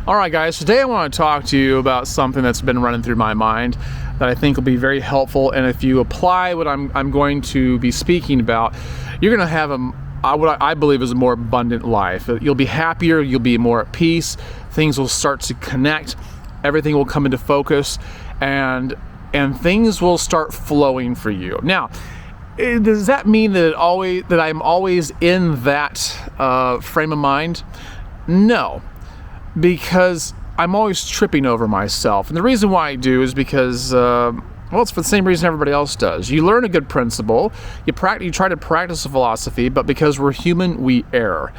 All right, guys, today I want to talk to you about something that's been running through my mind that I think will be very helpful. And if you apply what I'm going to be speaking about, you're going to have what I believe is a more abundant life. You'll be happier, you'll be more at peace, things will start to connect, everything will come into focus, and things will start flowing for you. Now, does that mean that I'm always in that frame of mind? No. Because I'm always tripping over myself. And the reason why I do is because, it's for the same reason everybody else does. You learn a good principle, you try to practice a philosophy, but because we're human, we err.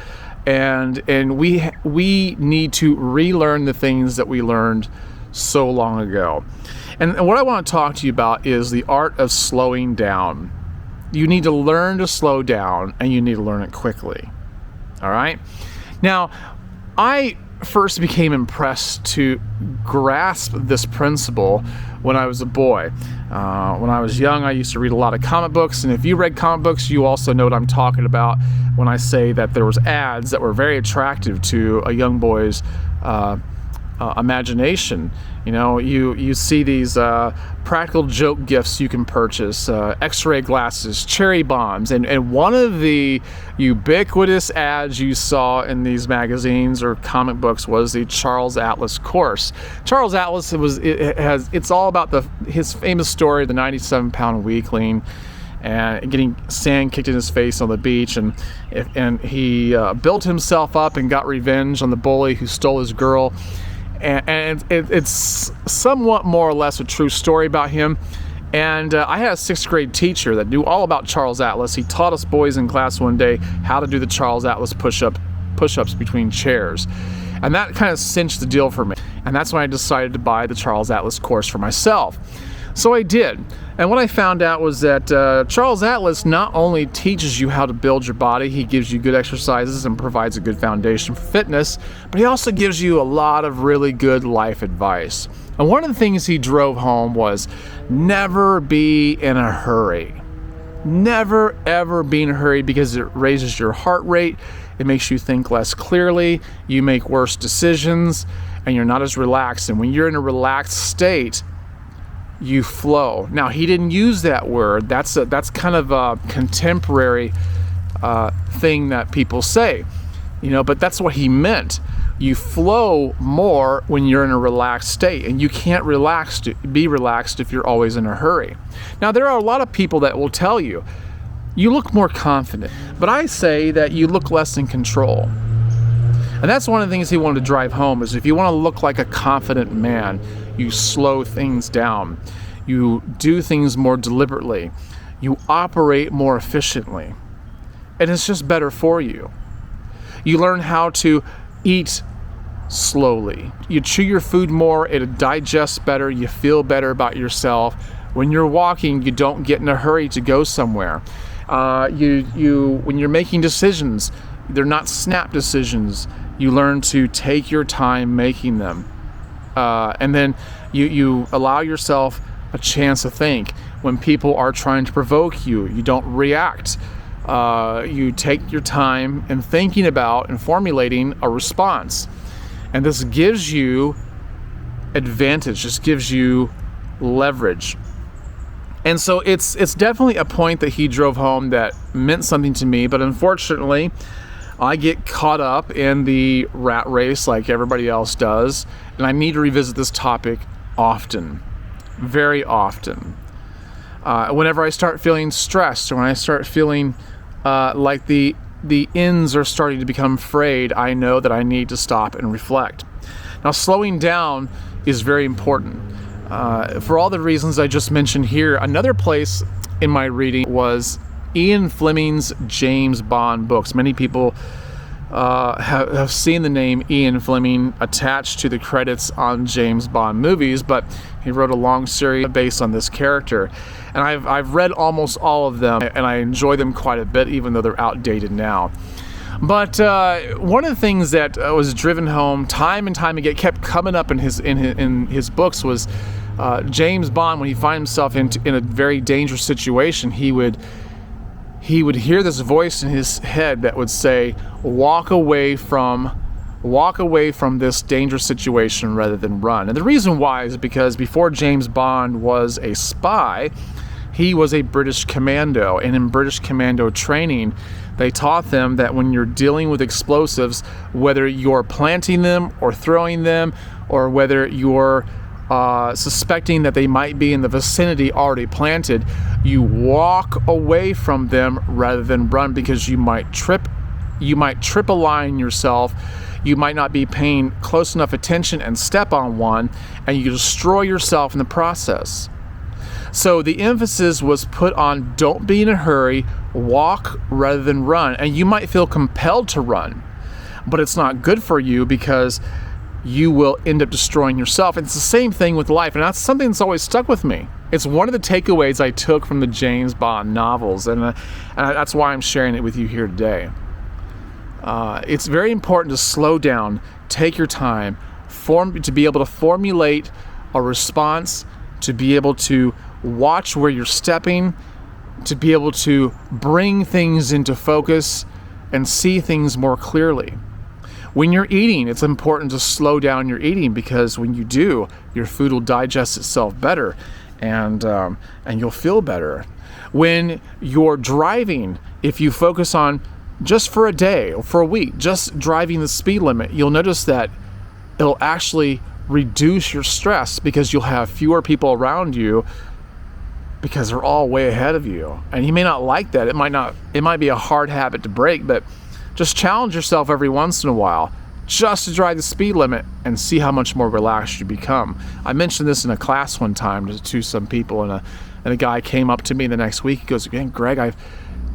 And we need to relearn the things that we learned so long ago. And what I want to talk to you about is the art of slowing down. You need to learn to slow down, and you need to learn it quickly. All right? Now, I first became impressed to grasp this principle when I was a boy. When I was young, I used to read a lot of comic books, and if you read comic books, you also know what I'm talking about when I say that there was ads that were very attractive to a young boy's imagination. You know, you see these practical joke gifts you can purchase, x-ray glasses, cherry bombs, and one of the ubiquitous ads you saw in these magazines or comic books was the Charles Atlas course. Charles Atlas, it's all about his famous story, the 97-pound weakling, and getting sand kicked in his face on the beach, and he built himself up and got revenge on the bully who stole his girl. And it's somewhat more or less a true story about him. And I had a 6th grade teacher that knew all about Charles Atlas. He taught us boys in class one day how to do the Charles Atlas push-ups between chairs. And that kind of cinched the deal for me. And that's when I decided to buy the Charles Atlas course for myself. So I did. And what I found out was that Charles Atlas not only teaches you how to build your body, he gives you good exercises and provides a good foundation for fitness, but he also gives you a lot of really good life advice. And one of the things he drove home was never be in a hurry. Never, ever be in a hurry, because it raises your heart rate, it makes you think less clearly, you make worse decisions, and you're not as relaxed. And when you're in a relaxed state, you flow. Now, he didn't use that word. That's kind of a contemporary thing that people say, but that's what he meant. You flow more when you're in a relaxed state, and you can't be relaxed if you're always in a hurry. Now, there are a lot of people that will tell you look more confident, but I say that you look less in control. And that's one of the things he wanted to drive home, is if you want to look like a confident man, you slow things down. You do things more deliberately. You operate more efficiently. And it's just better for you. You learn how to eat slowly. You chew your food more, it digests better, you feel better about yourself. When you're walking, you don't get in a hurry to go somewhere. When you're making decisions, they're not snap decisions. You learn to take your time making them. And then you allow yourself a chance to think. When people are trying to provoke you, you don't react. You take your time in thinking about and formulating a response. And this gives you advantage. This gives you leverage. And so it's definitely a point that he drove home that meant something to me. But unfortunately, I get caught up in the rat race like everybody else does, and I need to revisit this topic often, very often. Whenever I start feeling stressed, or when I start feeling like the ends are starting to become frayed, I know that I need to stop and reflect. Now, slowing down is very important. For all the reasons I just mentioned here, another place in my reading was Ian Fleming's James Bond books. Many people have seen the name Ian Fleming attached to the credits on James Bond movies, but he wrote a long series based on this character. And I've read almost all of them, and I enjoy them quite a bit, even though they're outdated now. But one of the things that was driven home time and time again, kept coming up in his books, was James Bond. When he finds himself in a very dangerous situation, he would hear this voice in his head that would say, walk away from Walk away from this dangerous situation rather than run. And the reason why is because before James Bond was a spy, he was a British commando. And in British commando training, they taught them that when you're dealing with explosives, whether you're planting them or throwing them, or whether you're suspecting that they might be in the vicinity already planted, you walk away from them rather than run, because you might trip a line yourself. You might not be paying close enough attention and step on one, and you destroy yourself in the process. So the emphasis was put on don't be in a hurry, walk rather than run. And you might feel compelled to run, but it's not good for you because you will end up destroying yourself. And it's the same thing with life, and that's something that's always stuck with me. It's one of the takeaways I took from the James Bond novels, and that's why I'm sharing it with you here today. It's very important to slow down, take your time, to be able to formulate a response, to be able to watch where you're stepping, to be able to bring things into focus and see things more clearly. When you're eating, it's important to slow down your eating, because when you do, your food will digest itself better, and you'll feel better. When you're driving, if you focus on just for a day or for a week, just driving the speed limit, you'll notice that it'll actually reduce your stress, because you'll have fewer people around you because they're all way ahead of you. And you may not like that. It might be a hard habit to break, but just challenge yourself every once in a while just to drive the speed limit and see how much more relaxed you become. I mentioned this in a class one time to some people, and a guy came up to me the next week. He goes, "Man, Greg,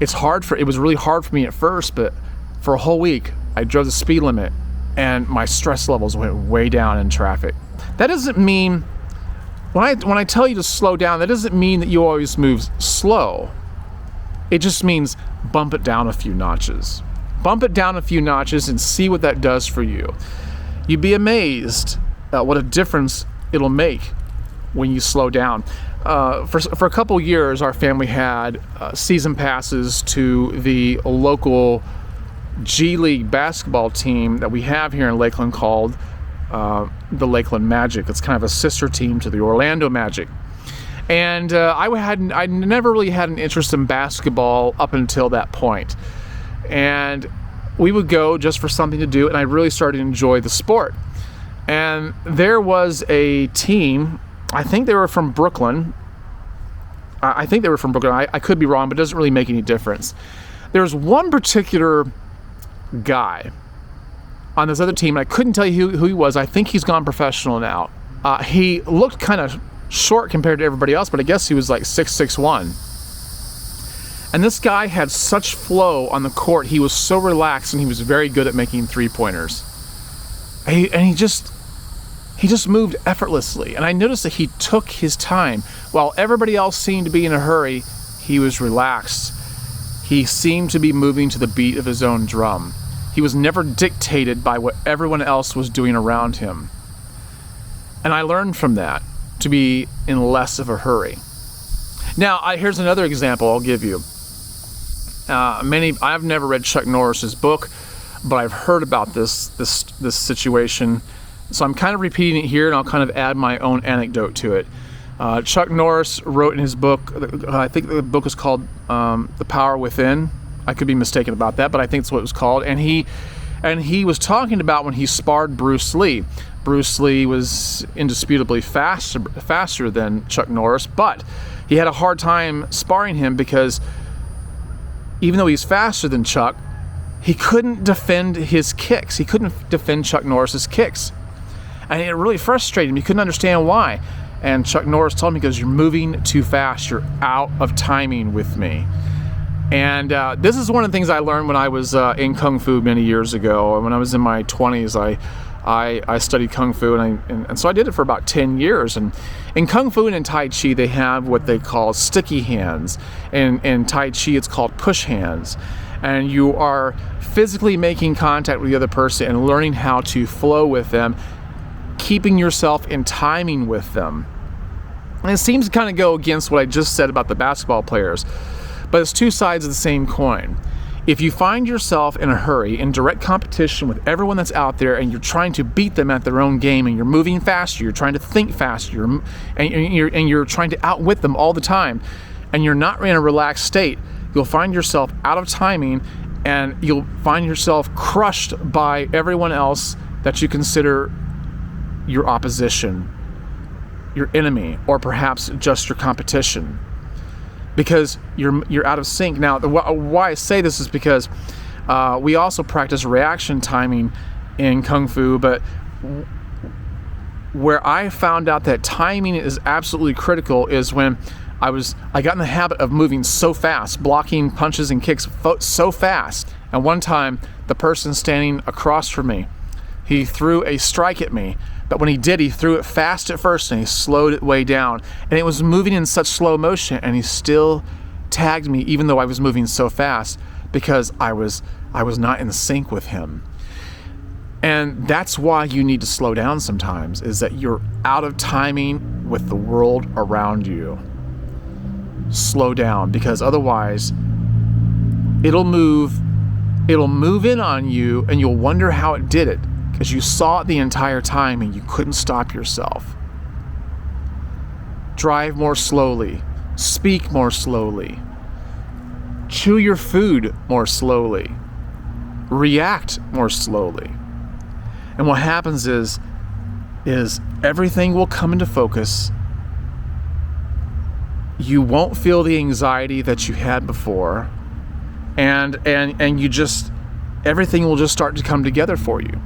it was really hard for me at first, but for a whole week I drove the speed limit and my stress levels went way down in traffic." That doesn't mean, when I tell you to slow down, that doesn't mean that you always move slow. It just means bump it down a few notches. Bump it down a few notches and see what that does for you. You'd be amazed at what a difference it'll make when you slow down. For a couple years, our family had season passes to the local G League basketball team that we have here in Lakeland called the Lakeland Magic. It's kind of a sister team to the Orlando Magic. And I never really had an interest in basketball up until that point. And we would go just for something to do, and I really started to enjoy the sport. And there was a team, I think they were from Brooklyn. I could be wrong, but it doesn't really make any difference. There's one particular guy on this other team, and I couldn't tell you who he was. I think he's gone professional now. He looked kind of short compared to everybody else, but I guess he was like 6'1". And this guy had such flow on the court. He was so relaxed, and he was very good at making three-pointers. And he just moved effortlessly. And I noticed that he took his time. While everybody else seemed to be in a hurry, he was relaxed. He seemed to be moving to the beat of his own drum. He was never dictated by what everyone else was doing around him. And I learned from that to be in less of a hurry. Now, here's another example I'll give you. I've never read Chuck Norris's book, but I've heard about this situation. So I'm kind of repeating it here, and I'll kind of add my own anecdote to it. Chuck Norris wrote in his book, I think the book is called The Power Within. I could be mistaken about that, but I think it's what it was called. And he was talking about when he sparred Bruce Lee. Bruce Lee was indisputably faster than Chuck Norris, but he had a hard time sparring him because even though he's faster than Chuck, he couldn't defend his kicks. He couldn't defend Chuck Norris's kicks. And it really frustrated him. He couldn't understand why. And Chuck Norris told him, he goes, "You're moving too fast. You're out of timing with me." And this is one of the things I learned when I was in Kung Fu many years ago. When I was in my 20s, I studied Kung Fu, and so I did it for about 10 years. And in Kung Fu and in Tai Chi, they have what they call sticky hands. And in Tai Chi, it's called push hands. And you are physically making contact with the other person and learning how to flow with them, keeping yourself in timing with them. And it seems to kind of go against what I just said about the basketball players, but it's two sides of the same coin. If you find yourself in a hurry, in direct competition with everyone that's out there, and you're trying to beat them at their own game, and you're moving faster, you're trying to think faster, and you're trying to outwit them all the time, and you're not in a relaxed state, you'll find yourself out of timing, and you'll find yourself crushed by everyone else that you consider your opposition, your enemy, or perhaps just your competition, because you're out of sync. Now, why I say this is because we also practice reaction timing in Kung Fu, but where I found out that timing is absolutely critical is when I got in the habit of moving so fast, blocking punches and kicks so fast. And one time, the person standing across from me, he threw a strike at me. But when he did, he threw it fast at first and he slowed it way down. And it was moving in such slow motion, and he still tagged me even though I was moving so fast, because I was not in sync with him. And that's why you need to slow down sometimes, is that you're out of timing with the world around you. Slow down, because otherwise it'll move in on you, and you'll wonder how it did it, because you saw it the entire time and you couldn't stop yourself. Drive more slowly, speak more slowly, chew your food more slowly, react more slowly. And what happens is everything will come into focus. You won't feel the anxiety that you had before, and you just, everything will just start to come together for you.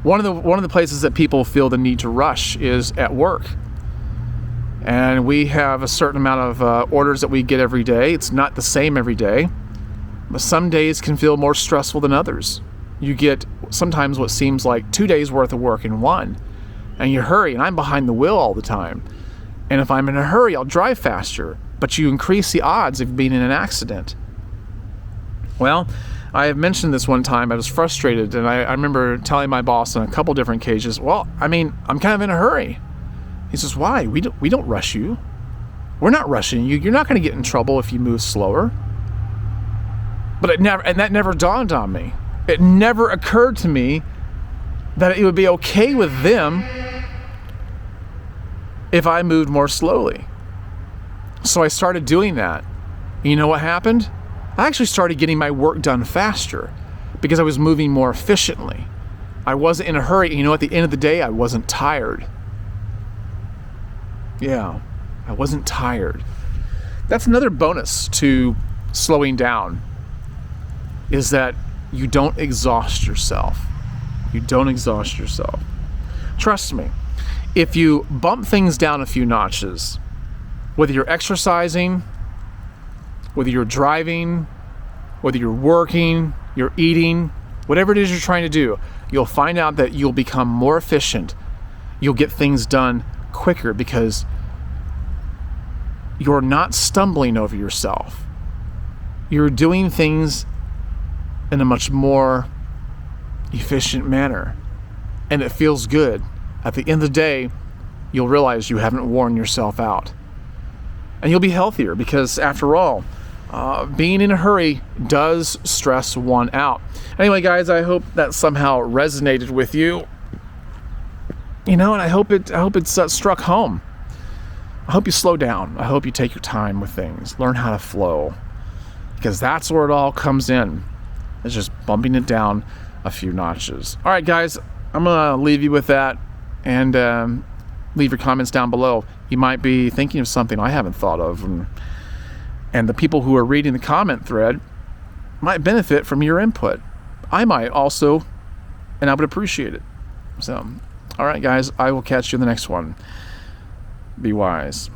One of the places that people feel the need to rush is at work. And we have a certain amount of orders that we get every day. It's not the same every day, but some days can feel more stressful than others. You get sometimes what seems like 2 days worth of work in one, and you hurry, and I'm behind the wheel all the time. And if I'm in a hurry, I'll drive faster, but you increase the odds of being in an accident. Well, I have mentioned this one time. I was frustrated, and I remember telling my boss on a couple different occasions, well, I mean, I'm kind of in a hurry. He says, why? We don't rush you. We're not rushing you. You're not going to get in trouble if you move slower. But that never dawned on me. It never occurred to me that it would be okay with them if I moved more slowly. So I started doing that. You know what happened? I actually started getting my work done faster because I was moving more efficiently. I wasn't in a hurry. And you know, at the end of the day, I wasn't tired. Yeah, I wasn't tired. That's another bonus to slowing down, is that you don't exhaust yourself. You don't exhaust yourself. Trust me, if you bump things down a few notches, whether you're exercising, whether you're driving, whether you're working, you're eating, whatever it is you're trying to do, you'll find out that you'll become more efficient. You'll get things done quicker because you're not stumbling over yourself. You're doing things in a much more efficient manner, and it feels good. At the end of the day, you'll realize you haven't worn yourself out, and you'll be healthier because, after all, being in a hurry does stress one out. Anyway, guys, I hope that somehow resonated with you. You know, and I hope it's struck home. I hope you slow down. I hope you take your time with things. Learn how to flow, because that's where it all comes in. It's just bumping it down a few notches. All right, guys, I'm gonna leave you with that, and leave your comments down below. You might be thinking of something I haven't thought of, and the people who are reading the comment thread might benefit from your input. I might also, and I would appreciate it. So, all right, guys, I will catch you in the next one. Be wise.